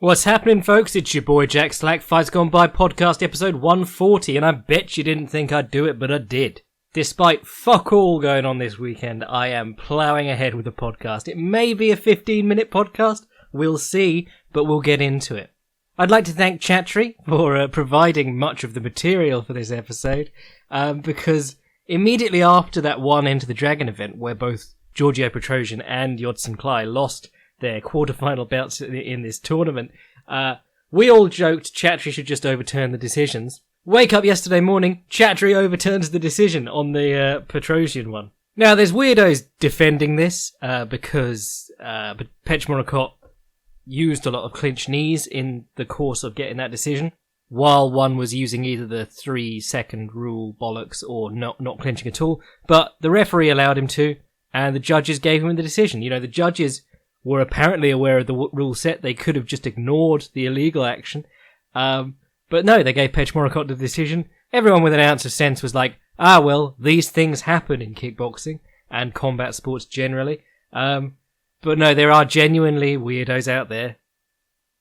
What's happening, folks? It's your boy Jack Slack, Fights Gone By podcast episode 140, and I bet you didn't think I'd do it, but I did. Despite fuck all going on this weekend, I am ploughing ahead with the podcast. It may be a 15-minute podcast, we'll see, but we'll get into it. I'd like to thank Chatri for providing much of the material for this episode, because immediately after that one Enter the Dragon event, where both Giorgio Petrosian and Yodson Klai lost their quarterfinal bouts in this tournament, we all joked Chatri should just overturn the decisions. Wake up yesterday morning, Chatri overturns the decision on the Petrosian one. Now, there's weirdos defending this, because Pechmorakot used a lot of clinch knees in the course of getting that decision, while one was using either the 3-second rule bollocks or not clinching at all, but the referee allowed him to, and the judges gave him the decision. You know, the judges were apparently aware of the rule set. They could have just ignored the illegal action. But no, they gave Pechmorakot the decision. Everyone with an ounce of sense was like, well, these things happen in kickboxing and combat sports generally. But no, there are genuinely weirdos out there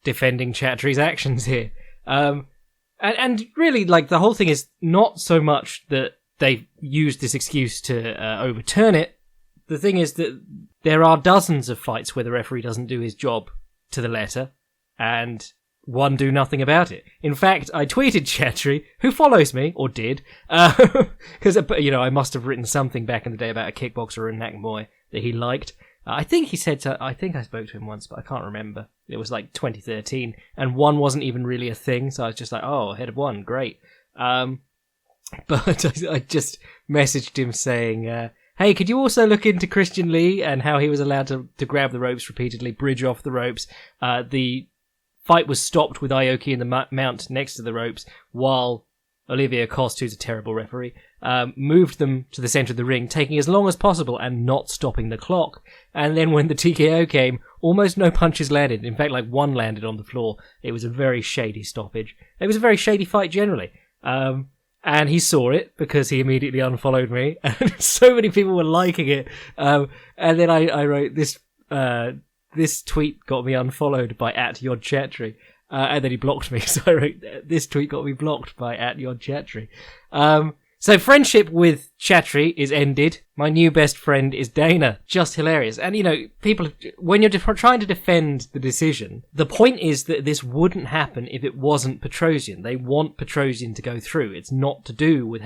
defending Chatri's actions here. And really, like, the whole thing is not so much that they used this excuse to overturn it. The thing is that there are dozens of fights where the referee doesn't do his job to the letter, and one do nothing about it. In fact, I tweeted Chatri, who follows me, or did, because, I must have written something back in the day about a kickboxer or a Nakmoy that he liked. I think he said, I think I spoke to him once, but I can't remember. It was like 2013, and one wasn't even really a thing, so I was just like, oh, ahead of one, great. But I just messaged him saying, hey, could you also look into Christian Lee and how he was allowed to grab the ropes repeatedly, bridge off the ropes? The fight was stopped with Aoki in the mount next to the ropes, while Olivier Coste, who's a terrible referee, moved them to the centre of the ring, taking as long as possible and not stopping the clock. And then when the TKO came, almost no punches landed. In fact, like one landed on the floor. It was a very shady stoppage. It was a very shady fight generally. And he saw it because he immediately unfollowed me, and so many people were liking it. And then I wrote this. This tweet got me unfollowed by @YodChatri, and then he blocked me. So I wrote, this tweet got me blocked by @YodChatri. So friendship with Chatri is ended. My new best friend is Dana. Just hilarious. And, people, when you're trying to defend the decision, the point is that this wouldn't happen if it wasn't Petrosian. They want Petrosian to go through. It's not to do with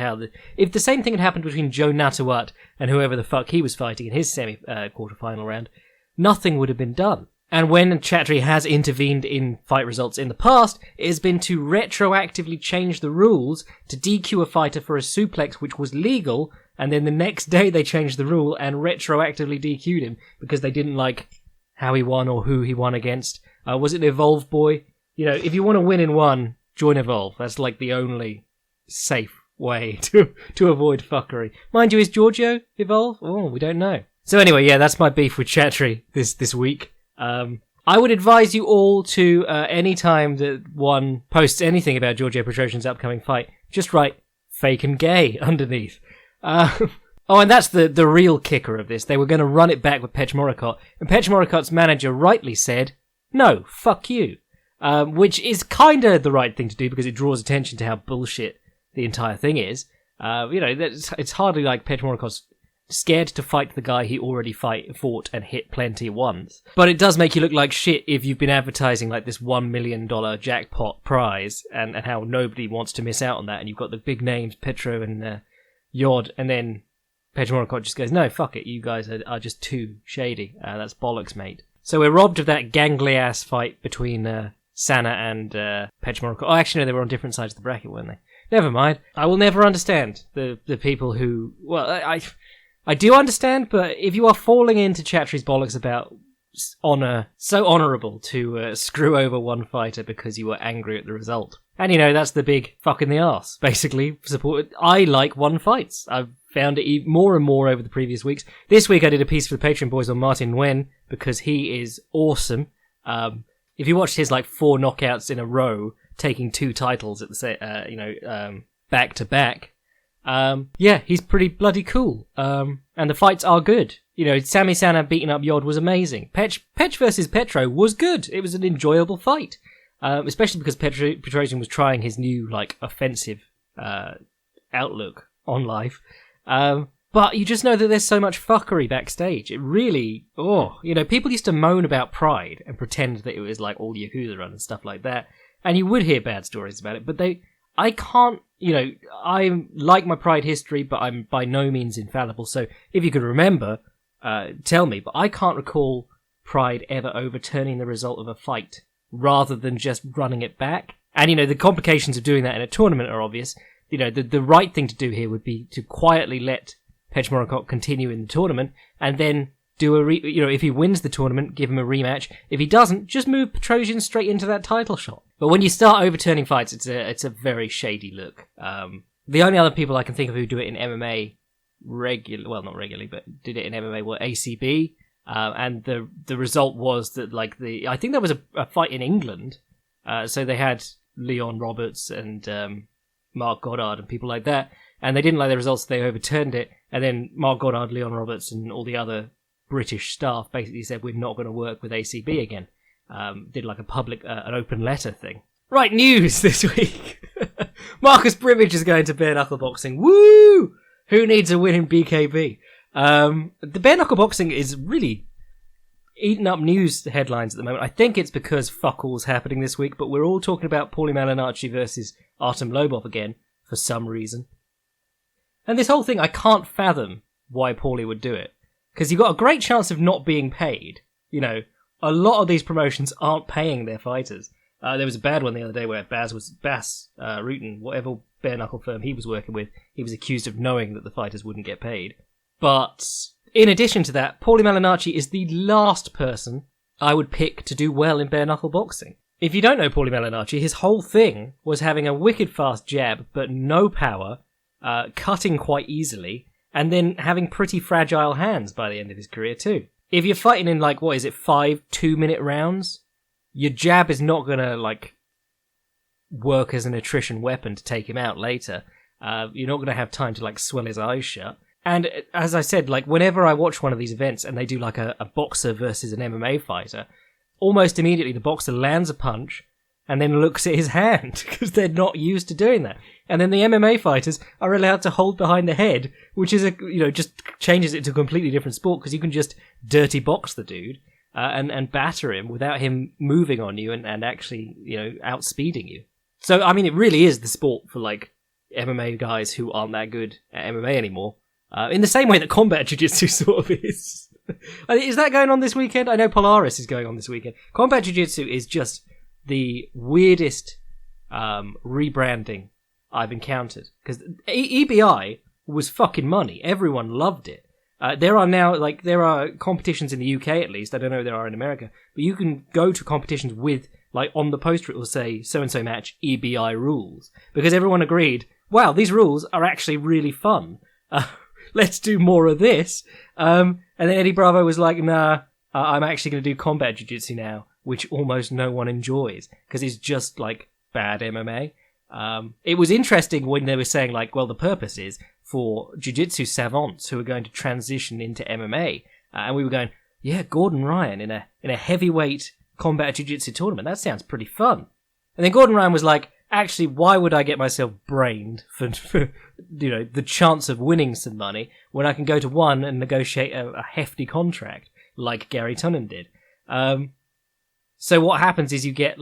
if the same thing had happened between Joe Natawat and whoever the fuck he was fighting in his quarterfinal round, nothing would have been done. And when Chatri has intervened in fight results in the past, it has been to retroactively change the rules to DQ a fighter for a suplex which was legal, and then the next day they changed the rule and retroactively DQ'd him because they didn't like how he won or who he won against. Was it Evolve Boy? If you want to win in one, join Evolve. That's like the only safe way to avoid fuckery. Mind you, is Giorgio Evolve? Oh, we don't know. So anyway, yeah, that's my beef with Chatri this week. I would advise you all to, any time that one posts anything about Giorgio Petrosian's upcoming fight, just write fake and gay underneath. And that's the real kicker of this. They were going to run it back with Pechmorakot, and Pechmorakot's manager rightly said, no, fuck you. Which is kind of the right thing to do because it draws attention to how bullshit the entire thing is. It's hardly like Pechmorakot's scared to fight the guy he already fought and hit plenty once. But it does make you look like shit if you've been advertising like this $1 million jackpot prize and how nobody wants to miss out on that, and you've got the big names, Petro and Yod, and then Pechmorakot just goes, no, fuck it, you guys are just too shady. That's bollocks, mate. So we're robbed of that gangly-ass fight between Sana and Pechmorakot. Oh, actually, no, they were on different sides of the bracket, weren't they? Never mind. I will never understand the people who... Well, I do understand, but if you are falling into Chatri's bollocks about honour, so honourable to screw over one fighter because you were angry at the result. And that's the big fuck in the arse, basically. I like one fights. I've found it more and more over the previous weeks. This week I did a piece for the Patreon boys on Martin Nguyen because he is awesome. If you watched his 4 knockouts in a row, taking 2 titles at the back to back, he's pretty bloody cool. And the fights are good. Sami Sana beating up Yod was amazing. Petch versus Petro was good. It was an enjoyable fight. Especially because Petrosian was trying his new, offensive outlook on life. But you just know that there's so much fuckery backstage. It really... people used to moan about Pride and pretend that it was all Yakuza run and stuff like that. And you would hear bad stories about it, but I can't... I like my Pride history, but I'm by no means infallible. So if you could remember, tell me. But I can't recall Pride ever overturning the result of a fight rather than just running it back. And, the complications of doing that in a tournament are obvious. The right thing to do here would be to quietly let Petch Morakot continue in the tournament, and then do if he wins the tournament, give him a rematch. If he doesn't, just move Petrosian straight into that title shot. But when you start overturning fights, it's a very shady look. The only other people I can think of who do it in MMA not regularly, but did it in MMA were ACB, and the result was that I think there was a fight in England, so they had Leon Roberts and Mark Goddard and people like that, and they didn't like the results, so they overturned it, and then Mark Goddard, Leon Roberts, and all the other British staff basically said, we're not going to work with ACB again. Did a public, an open letter thing. Right, news this week. Marcus Brimage is going to bare-knuckle boxing. Woo! Who needs a win in BKB? The bare-knuckle boxing is really eating up news headlines at the moment. I think it's because fuck all's happening this week, but we're all talking about Paulie Malignaggi versus Artem Lobov again, for some reason. And this whole thing, I can't fathom why Paulie would do it. Because you've got a great chance of not being paid. A lot of these promotions aren't paying their fighters. There was a bad one the other day where Bas Rutten, whatever bare-knuckle firm he was working with, he was accused of knowing that the fighters wouldn't get paid. But in addition to that, Paulie Malignaggi is the last person I would pick to do well in bare-knuckle boxing. If you don't know Paulie Malignaggi, his whole thing was having a wicked fast jab, but no power, cutting quite easily, and then having pretty fragile hands by the end of his career too. If you're fighting in 5 2-minute rounds, your jab is not gonna work as an attrition weapon to take him out later. You're not gonna have time to swell his eyes shut. And as I said, whenever I watch one of these events and they do a boxer versus an MMA fighter, almost immediately the boxer lands a punch and then looks at his hand because they're not used to doing that. And then the MMA fighters are allowed to hold behind the head, which is just changes it to a completely different sport because you can just dirty box the dude and batter him without him moving on you and actually outspeeding you. So I mean, it really is the sport for MMA guys who aren't that good at MMA anymore. In the same way that combat jiu-jitsu sort of is. Is that going on this weekend? I know Polaris is going on this weekend. Combat jiu-jitsu is just the weirdest rebranding I've encountered. Because EBI was fucking money. Everyone loved it. There are now, there are competitions in the UK at least. I don't know if there are in America. But you can go to competitions with, on the poster it will say, so-and-so match, EBI rules. Because everyone agreed, wow, these rules are actually really fun. Let's do more of this. And then Eddie Bravo was like, nah, I'm actually going to do combat jiu-jitsu now, which almost no one enjoys, because it's just bad MMA. It was interesting when they were saying the purpose is for jiu-jitsu savants who are going to transition into MMA. And we were going, yeah, Gordon Ryan in a heavyweight combat jiu-jitsu tournament. That sounds pretty fun. And then Gordon Ryan was like, actually, why would I get myself brained for the chance of winning some money when I can go to one and negotiate a hefty contract like Gary Tunnen did? So what happens is you get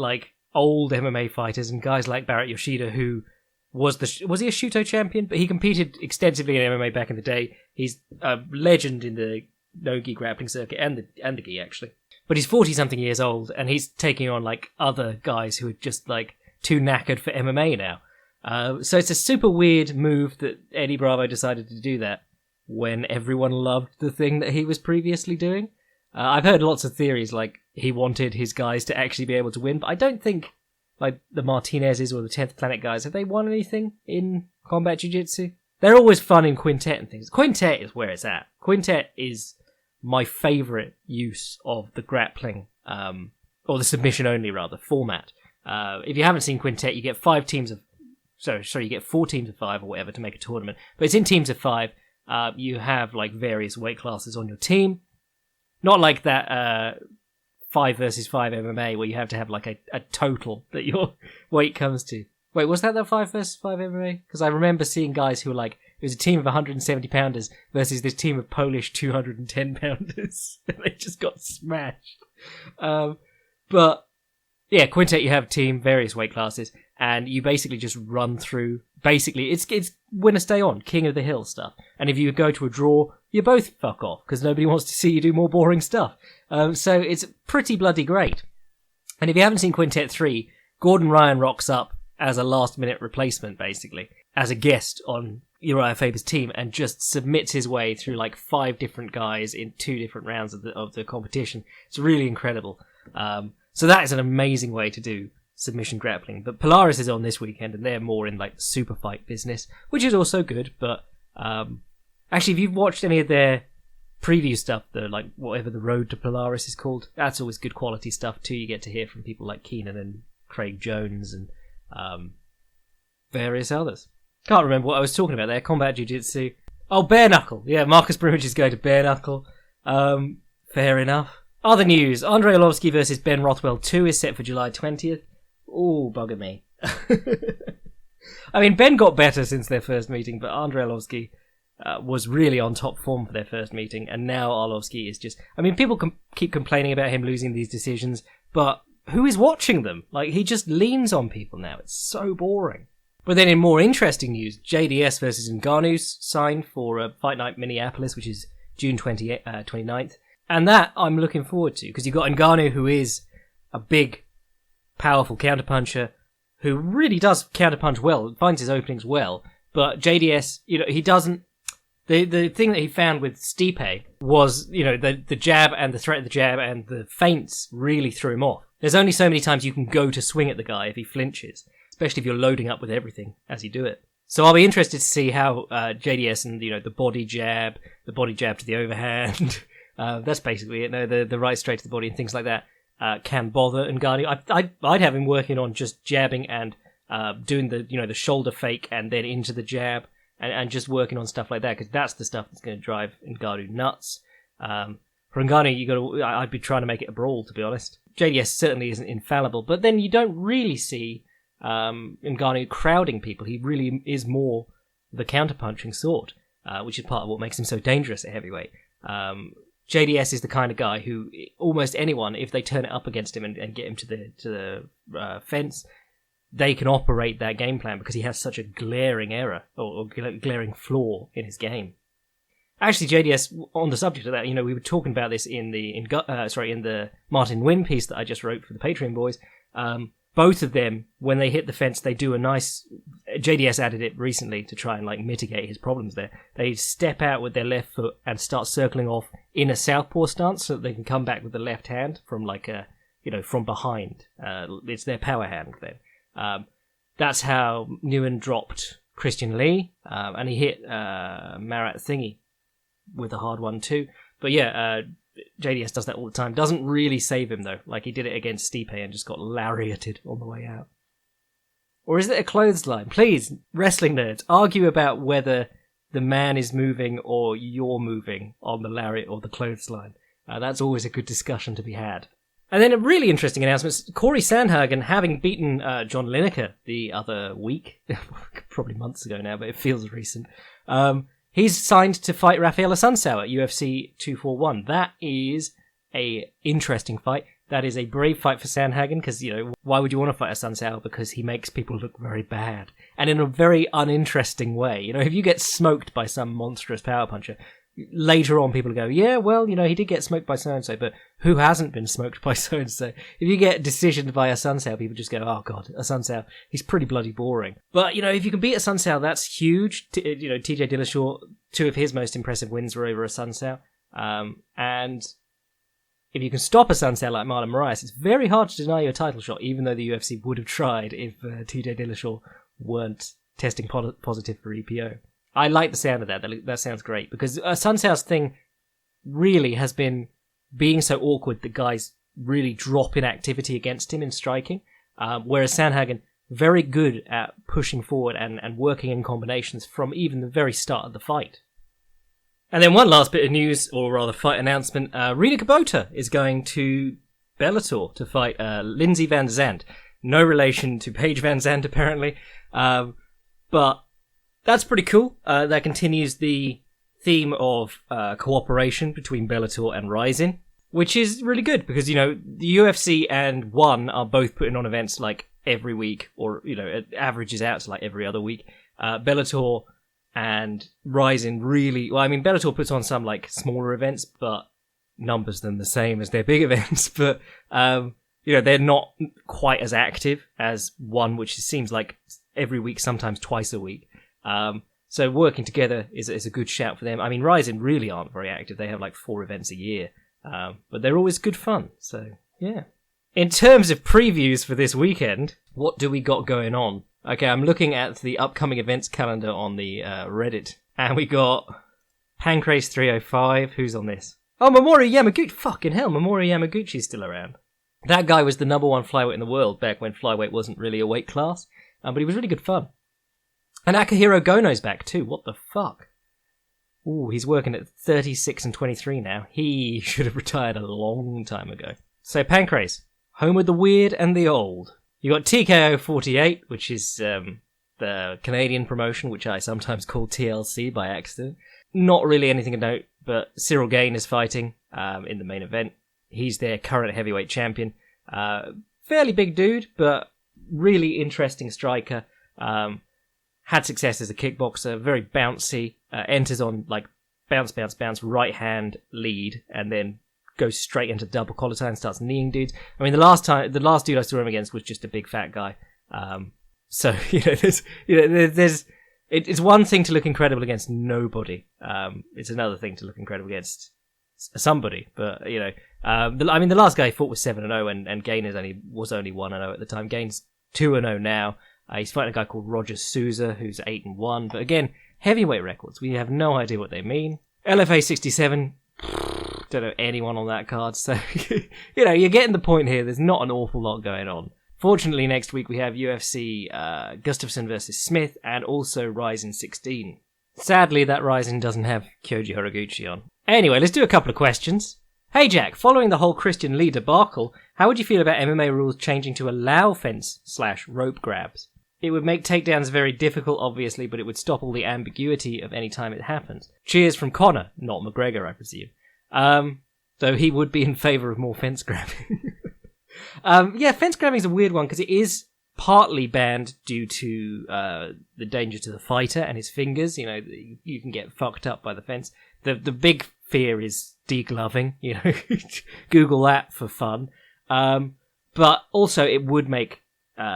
old MMA fighters and guys like Barrett Yoshida, who was he a Shuto champion? But he competed extensively in MMA back in the day. He's a legend in the no-gi grappling circuit and the gi actually. But he's 40-something years old and he's taking on other guys who are just too knackered for MMA now. So it's a super weird move that Eddie Bravo decided to do that when everyone loved the thing that he was previously doing. I've heard lots of theories he wanted his guys to actually be able to win, but I don't think the Martinezes or the 10th Planet guys, have they won anything in combat jiu-jitsu? They're always fun in Quintet and things. Quintet is where it's at. Quintet is my favourite use of the grappling, or the submission only rather, format. If you haven't seen Quintet, you get 4 teams of 5 or whatever to make a tournament. But it's in teams of 5. you have like various weight classes on your team. Not like that 5 versus 5 MMA where you have to have like a total that your weight comes to. Wait, was that the 5 versus 5 MMA? Because I remember seeing guys who were like, it was a team of 170 pounders versus this team of Polish 210 pounders. They just got smashed. But yeah, Quintet, you have a team, various weight classes, and you basically just run through. Basically, it's winner stay on, king of the hill stuff. And if you go to a draw, you both fuck off because nobody wants to see you do more boring stuff. So it's pretty bloody great. And if you haven't seen Quintet 3, Gordon Ryan rocks up as a last-minute replacement, basically, as a guest on Uriah Faber's team, and just submits his way through like 5 different guys in 2 different rounds of the competition. It's really incredible. So that is an amazing way to do submission grappling. But Polaris is on this weekend, and they're more in like the super fight business, which is also good. But actually, if you've watched any of their preview stuff, the like whatever the Road to Polaris is called, that's always good quality stuff too. You get to hear from people like Keenan and Craig Jones and various others. Can't remember what I was talking about there. Combat Jiu-Jitsu. Oh, Bare-knuckle. Yeah, Marcus Brimage is going to Bare-knuckle. Fair enough. Other news. Andrei Arlovsky versus Ben Rothwell 2 is set for July 20th. Ooh, bugger me. I mean, Ben got better since their first meeting, but Andrei Arlovsky was really on top form for their first meeting, and now Arlovsky is just... I mean, people keep complaining about him losing these decisions, but who is watching them? Like, he just leans on people now. It's so boring. But then in more interesting news, JDS versus Ngannou's signed for Fight Night Minneapolis, which is June 29th. And that I'm looking forward to, because you've got Ngannou, who is a big, powerful counterpuncher, who really does counterpunch well, finds his openings well. But JDS, he doesn't... The thing that he found with Stipe was, the jab and the threat of the jab and the feints really threw him off. There's only so many times you can go to swing at the guy if he flinches, especially if you're loading up with everything as you do it. So I'll be interested to see how JDS and, the body jab to the overhand, that's basically it, the right straight to the body and things like that, can bother Ngannou. I'd have him working on just jabbing and doing the shoulder fake and then into the jab and just working on stuff like that, because that's the stuff that's going to drive Ngannou nuts. For Ngannou, I'd be trying to make it a brawl, to be honest. JDS certainly isn't infallible, but then you don't really see Ngannou crowding people. He really is more the counterpunching sort, which is part of what makes him so dangerous at heavyweight. JDS is the kind of guy who almost anyone, if they turn it up against him and get him to the fence, they can operate that game plan because he has such a glaring error or glaring flaw in his game. Actually, JDS, on the subject of that, we were talking about this in the Martin Nguyen piece that I just wrote for the Patreon boys. Both of them, when they hit the fence, they do a nice... JDS added it recently to try and mitigate his problems there. They step out with their left foot and start circling off in a southpaw stance so that they can come back with the left hand from from behind. It's their power hand then. That's how Nguyen dropped Christian Lee, and he hit Marat Thingy with a hard one too. But yeah, JDS does that all the time. Doesn't really save him though. Like he did it against Stipe and just got lariated on the way out. Or is it a clothesline? Please, wrestling nerds, argue about whether the man is moving or you're moving on the lariat or the clothesline. That's always a good discussion to be had. And then a really interesting announcement. Corey Sandhagen, having beaten John Lineker the other week, probably months ago now, but it feels recent, he's signed to fight Rafael Assunção at UFC 241. That is a interesting fight. That is a brave fight for Sandhagen because, why would you want to fight Assunção? Because he makes people look very bad. And in a very uninteresting way. If you get smoked by some monstrous power puncher, later on people go, yeah, well, he did get smoked by so-and-so, but who hasn't been smoked by so-and-so? If you get decisioned by Assunção, people just go, oh god, Assunção, he's pretty bloody boring. But, if you can beat Assunção, that's huge. TJ Dillashaw, 2 of his most impressive wins were over Assunção. And if you can stop Assunção like Marlon Moraes, it's very hard to deny you a title shot, even though the UFC would have tried if TJ Dillashaw weren't testing positive for EPO. I like the sound of that. That sounds great, because Assunção's thing really has been being so awkward that guys really drop in activity against him in striking, whereas Sandhagen, very good at pushing forward and working in combinations from even the very start of the fight. And then one last bit of news, or rather fight announcement. Rina Kubota is going to Bellator to fight Lindsay Van Zandt. No relation to Paige Van Zandt, apparently. But that's pretty cool. That continues the theme of cooperation between Bellator and Rising, which is really good because, the UFC and ONE are both putting on events like every week, or, it averages out to like every other week. Bellator and Rising really... Well, I mean, Bellator puts on some like smaller events, but numbers them the same as their big events. But, they're not quite as active as ONE, which seems like every week, sometimes twice a week. So working together is a good shout for them. I mean, Rising really aren't very active. They have like 4 events a year. But they're always good fun. So, yeah. In terms of previews for this weekend, what do we got going on? Okay, I'm looking at the upcoming events calendar on the Reddit. And we got Pancrase 305. Who's on this? Oh, Mamoru Yamaguchi. Fucking hell, Mamoru Yamaguchi's still around. That guy was the number 1 flyweight in the world back when flyweight wasn't really a weight class. But he was really good fun. And Akihiro Gono's back too. What the fuck? Ooh, he's working at 36 and 23 now. He should have retired a long time ago. So Pancrase, home with the weird and the old. You got TKO 48, which is the Canadian promotion, which I sometimes call TLC by accident. Not really anything to note, but Cyril Gane is fighting in the main event. He's their current heavyweight champion. Fairly big dude, but really interesting striker. Had success as a kickboxer, very bouncy, enters on like bounce, right hand lead, and then goes straight into double collar tie and starts kneeing dudes. I mean, the last dude I saw him against was just a big fat guy. So it's one thing to look incredible against nobody. It's another thing to look incredible against somebody. But the last guy he fought was 7-0, and Gane was only 1-0 at the time. Gane's 2-0 now. He's fighting a guy called Roger Souza, who's 8-1. But again, heavyweight records. We have no idea what they mean. LFA 67. Don't know anyone on that card. So, you're getting the point here. There's not an awful lot going on. Fortunately, next week we have UFC Gustafsson versus Smith and also Rising 16. Sadly, that Rising doesn't have Kyoji Horiguchi on. Anyway, let's do a couple of questions. Hey Jack, following the whole Christian Lee debacle, how would you feel about MMA rules changing to allow fence/rope grabs? It would make takedowns very difficult, obviously, but it would stop all the ambiguity of any time it happens. Cheers from Connor, not McGregor, I presume. Though he would be in favour of more fence grabbing. Fence grabbing is a weird one because it is partly banned due to the danger to the fighter and his fingers. You can get fucked up by the fence. The big fear is degloving. Google that for fun. But also it would make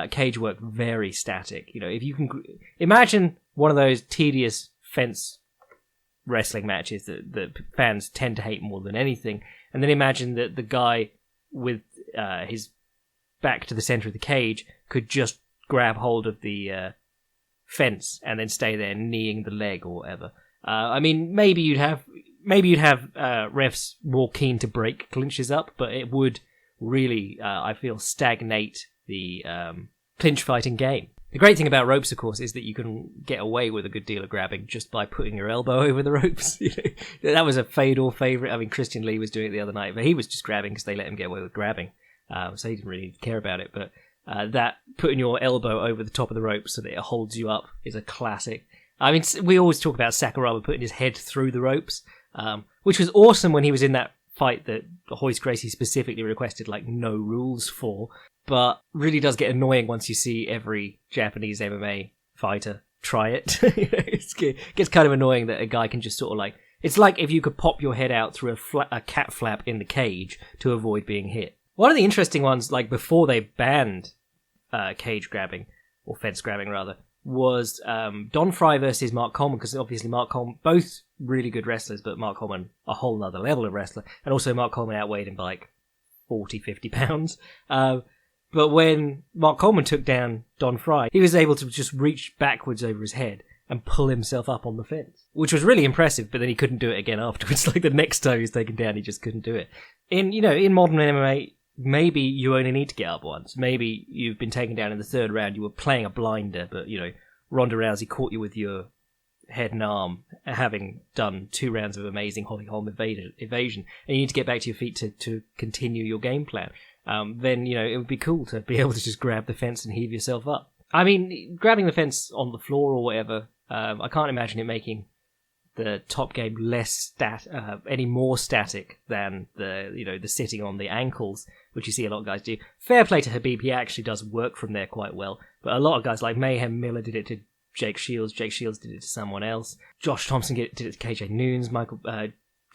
cage work very static. If you can imagine one of those tedious fence wrestling matches that fans tend to hate more than anything, and then imagine that the guy with his back to the center of the cage could just grab hold of the fence and then stay there kneeing the leg or whatever. Maybe you'd have refs more keen to break clinches up, but it would really, I feel, stagnate the clinch fighting game. The great thing about ropes, of course, is that you can get away with a good deal of grabbing just by putting your elbow over the ropes. That was a Fedor favourite. I mean, Christian Lee was doing it the other night, but he was just grabbing because they let him get away with grabbing. So he didn't really care about it. But that putting your elbow over the top of the rope so that it holds you up is a classic. I mean, we always talk about Sakuraba putting his head through the ropes, which was awesome when he was in that fight that Royce Gracie specifically requested no rules for. But really does get annoying once you see every Japanese MMA fighter try it. It gets kind of annoying that a guy can just sort of it's like if you could pop your head out through a cat flap in the cage to avoid being hit. One of the interesting ones, before they banned cage grabbing, or fence grabbing rather, was Don Fry versus Mark Coleman, because obviously Mark Coleman, both really good wrestlers, but Mark Coleman a whole nother level of wrestler, and also Mark Coleman outweighed him by 40, 50 pounds. But when Mark Coleman took down Don Fry, he was able to just reach backwards over his head and pull himself up on the fence, which was really impressive, but then he couldn't do it again afterwards. The next time he was taken down, he just couldn't do it. In modern MMA, maybe you only need to get up once. Maybe you've been taken down in the third round, you were playing a blinder, but, Ronda Rousey caught you with your head and arm, having done 2 rounds of amazing Holly Holm evasion, and you need to get back to your feet to continue your game plan, then, it would be cool to be able to just grab the fence and heave yourself up. I mean, grabbing the fence on the floor or whatever, I can't imagine it making the top game any more static than the sitting on the ankles, which you see a lot of guys do. Fair play to Habib, he actually does work from there quite well, but a lot of guys like Mayhem Miller did it to Jake Shields did it to someone else, Josh Thompson did it to KJ Noons,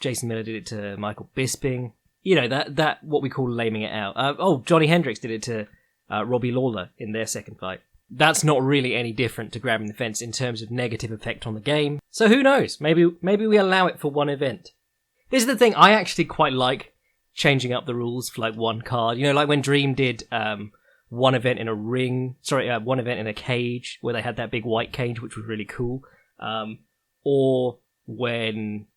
Jason Miller did it to Michael Bisping, that what we call laming it out. Johnny Hendricks did it to Robbie Lawler in their second fight. That's not really any different to grabbing the fence in terms of negative effect on the game. So who knows? Maybe we allow it for one event. This is the thing, I actually quite like changing up the rules for like one card. Like when Dream did one event in a cage where they had that big white cage, which was really cool. Or when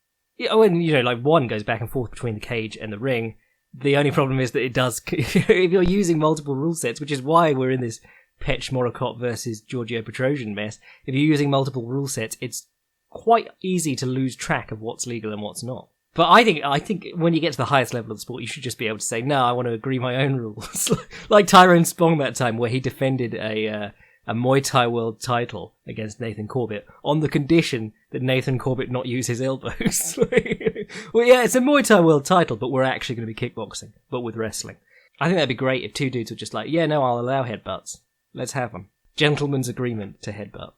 like one goes back and forth between the cage and the ring. The only problem is that it does, if you're using multiple rule sets, which is why we're in this Petch Morocott versus Giorgio Petrosian mess. If you're using multiple rule sets, it's quite easy to lose track of what's legal and what's not. But I think when you get to the highest level of the sport, you should just be able to say, no, I want to agree my own rules. Like Tyrone Spong that time, where he defended a Muay Thai world title against Nathan Corbett on the condition that Nathan Corbett not use his elbows. Well, yeah, it's a Muay Thai world title, but we're actually going to be kickboxing, but with wrestling. I think that'd be great if 2 dudes were just like, yeah, no, I'll allow headbutts. Let's have them. Gentleman's agreement to headbutt.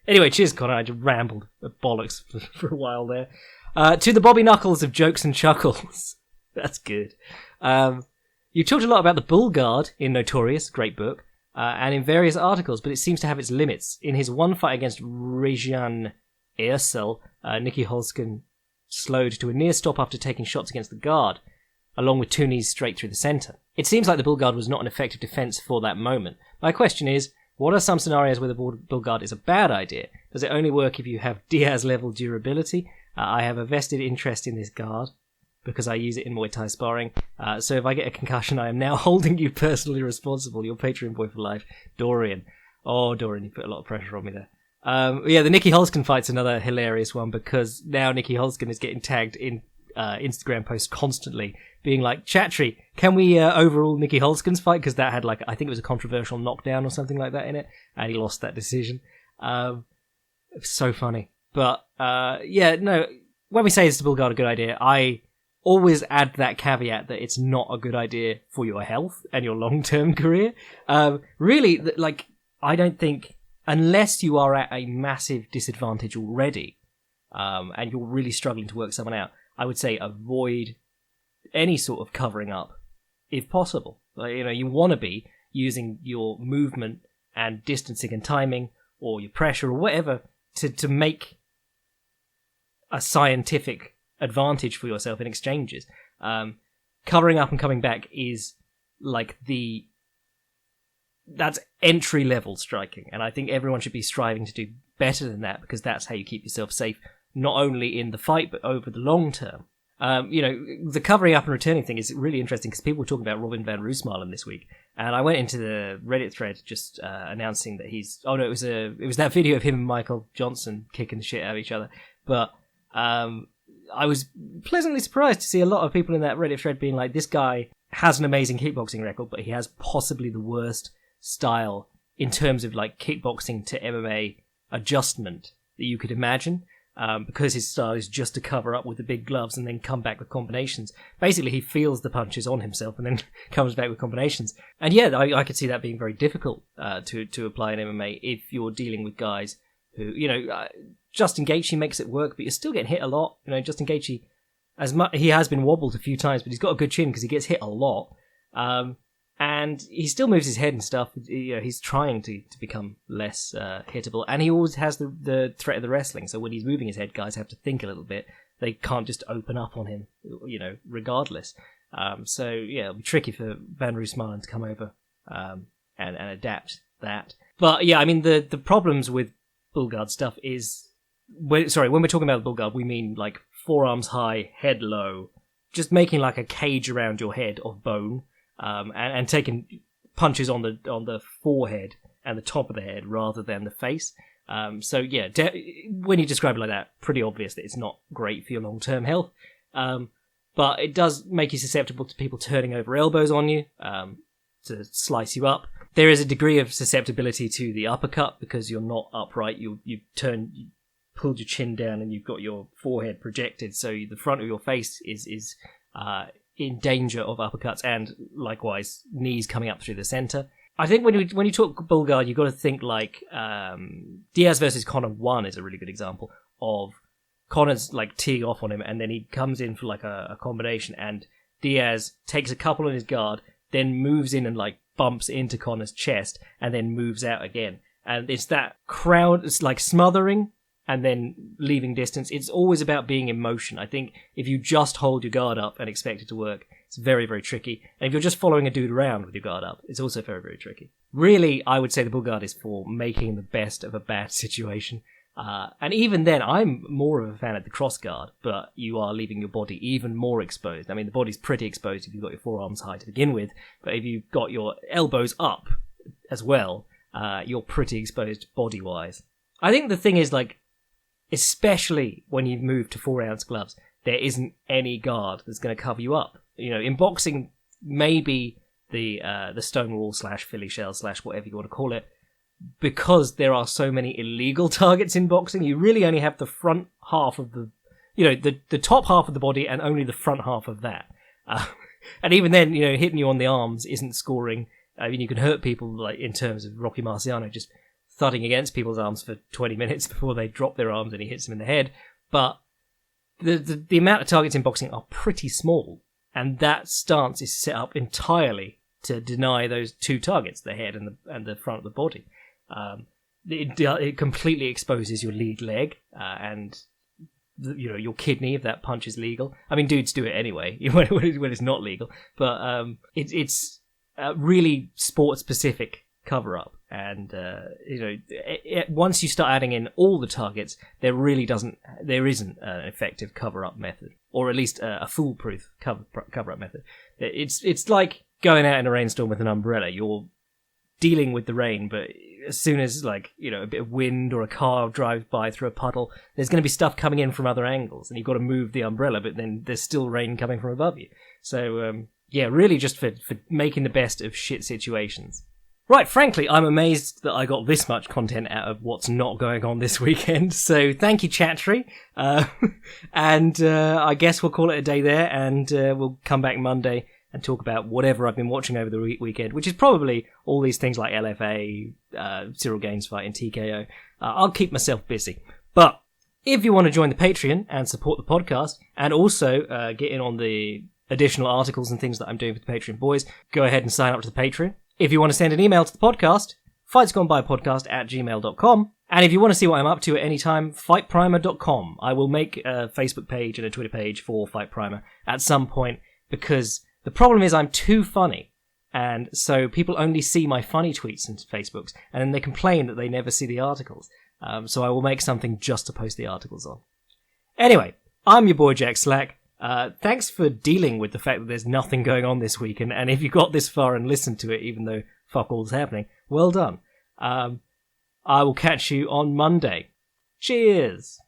Anyway, cheers, Connor. I just rambled bollocks for a while there. To the Bobby Knuckles of jokes and chuckles. That's good. You talked a lot about the Bull Guard in Notorious, great book, and in various articles, but it seems to have its limits. In his one fight against Rejan Ersel, Nicky Holzken slowed to a near stop after taking shots against the guard, along with 2 knees straight through the centre. It seems like the Bull Guard was not an effective defence for that moment. My question is, what are some scenarios where the Bull Guard is a bad idea? Does it only work if you have Diaz-level durability? I have a vested interest in this guard, because I use it in Muay Thai sparring. So if I get a concussion, I am now holding you personally responsible. Your Patreon boy for life, Dorian. Oh, Dorian, you put a lot of pressure on me there. The Nicky Holzken fight's another hilarious one, because now Nicky Holzken is getting tagged in Instagram posts constantly, being like, Chatri, can we overrule Nicky Holzken's fight? Because that had I think it was a controversial knockdown or something like that in it, and he lost that decision. It was so funny. But, when we say is the Bull Guard a good idea, I always add that caveat that it's not a good idea for your health and your long-term career. Really, I don't think, unless you are at a massive disadvantage already, and you're really struggling to work someone out, I would say avoid any sort of covering up, if possible. You want to be using your movement and distancing and timing, or your pressure, or whatever, to make a scientific advantage for yourself in exchanges. Covering up and coming back is that's entry level striking, and I think everyone should be striving to do better than that, because that's how you keep yourself safe, not only in the fight but over the long term. The covering up and returning thing is really interesting, because people were talking about Robin van Roosmalen this week, and I went into the Reddit thread just announcing that it was that video of him and Michael Johnson kicking the shit out of each other. But I was pleasantly surprised to see a lot of people in that Reddit thread being like, this guy has an amazing kickboxing record, but he has possibly the worst style in terms of kickboxing to MMA adjustment that you could imagine. Because his style is just to cover up with the big gloves and then come back with combinations. Basically, he feels the punches on himself and then comes back with combinations. And yeah, I could see that being very difficult to apply in MMA if you're dealing with guys who, Justin Gaethje makes it work, but you're still getting hit a lot. Justin Gaethje, he has been wobbled a few times, but he's got a good chin because he gets hit a lot. And he still moves his head and stuff. He's trying to become less hittable. And he always has the threat of the wrestling. So when he's moving his head, guys have to think a little bit. They can't just open up on him, regardless. It'll be tricky for Van Roosmalen to come over and adapt that. But yeah, I mean, the problems with Bull Guard stuff is... when we're talking about the Bull Guard, we mean forearms high, head low, just making a cage around your head of bone. And taking punches on the forehead and the top of the head rather than the face. So yeah, when you describe it like that, pretty obvious that it's not great for your long-term health. But it does make you susceptible to people turning over elbows on you, to slice you up. There is a degree of susceptibility to the uppercut because you're not upright. You pulled your chin down and you've got your forehead projected, so the front of your face is in danger of uppercuts, and likewise knees coming up through the center. I think when you talk bull guard, you've got to think like Diaz versus Conor 1 is a really good example of Conor's like teeing off on him, and then he comes in for like a combination, and Diaz takes a couple on his guard, then moves in and like bumps into Conor's chest, and then moves out again. And it's that crowd, it's like smothering and then leaving distance. It's always about being in motion. I think if you just hold your guard up and expect it to work, it's very, very tricky. And if you're just following a dude around with your guard up, it's also very, very tricky. Really, I would say the bull guard is for making the best of a bad situation. And even then, I'm more of a fan of the cross guard, but you are leaving your body even more exposed. I mean, the body's pretty exposed if you've got your forearms high to begin with, but if you've got your elbows up as well, you're pretty exposed body-wise. I think the thing is, like, especially when you've moved to 4-ounce gloves, there isn't any guard that's going to cover you up. You know, in boxing, maybe the stonewall / Philly shell / whatever you want to call it, because there are so many illegal targets in boxing, you really only have the front half of the top half of the body and only the front half of that. And even then, you know, hitting you on the arms isn't scoring. I mean, you can hurt people, like in terms of Rocky Marciano, just thudding against people's arms for 20 minutes before they drop their arms and he hits them in the head. But the amount of targets in boxing are pretty small, and that stance is set up entirely to deny those two targets, the head and the front of the body. It completely exposes your lead leg and your kidney if that punch is legal. I mean, dudes do it anyway when it's not legal, but it's a really sport specific cover up. And once you start adding in all the targets, there isn't an effective cover up method, or at least a foolproof cover up method. It's like going out in a rainstorm with an umbrella. You're dealing with the rain, but as soon as a bit of wind or a car drives by through a puddle, there's going to be stuff coming in from other angles, and you've got to move the umbrella, but then there's still rain coming from above you. So really just for making the best of shit situations. Right, frankly, I'm amazed that I got this much content out of what's not going on this weekend. So thank you, Chatri. And I guess we'll call it a day there, and we'll come back Monday and talk about whatever I've been watching over the weekend, which is probably all these things like LFA, Cyril Gaines fight, and TKO. I'll keep myself busy. But if you want to join the Patreon and support the podcast, and also get in on the additional articles and things that I'm doing for the Patreon boys, go ahead and sign up to the Patreon. If you want to send an email to the podcast, fightsgonebypodcast@gmail.com. And if you want to see what I'm up to at any time, fightprimer.com. I will make a Facebook page and a Twitter page for Fight Primer at some point, because the problem is I'm too funny. And so people only see my funny tweets and Facebooks, and then they complain that they never see the articles. So I will make something just to post the articles on. Anyway, I'm your boy Jack Slack. Thanks for dealing with the fact that there's nothing going on this week, and if you got this far and listened to it, even though fuck all's happening, well done. I will catch you on Monday. Cheers!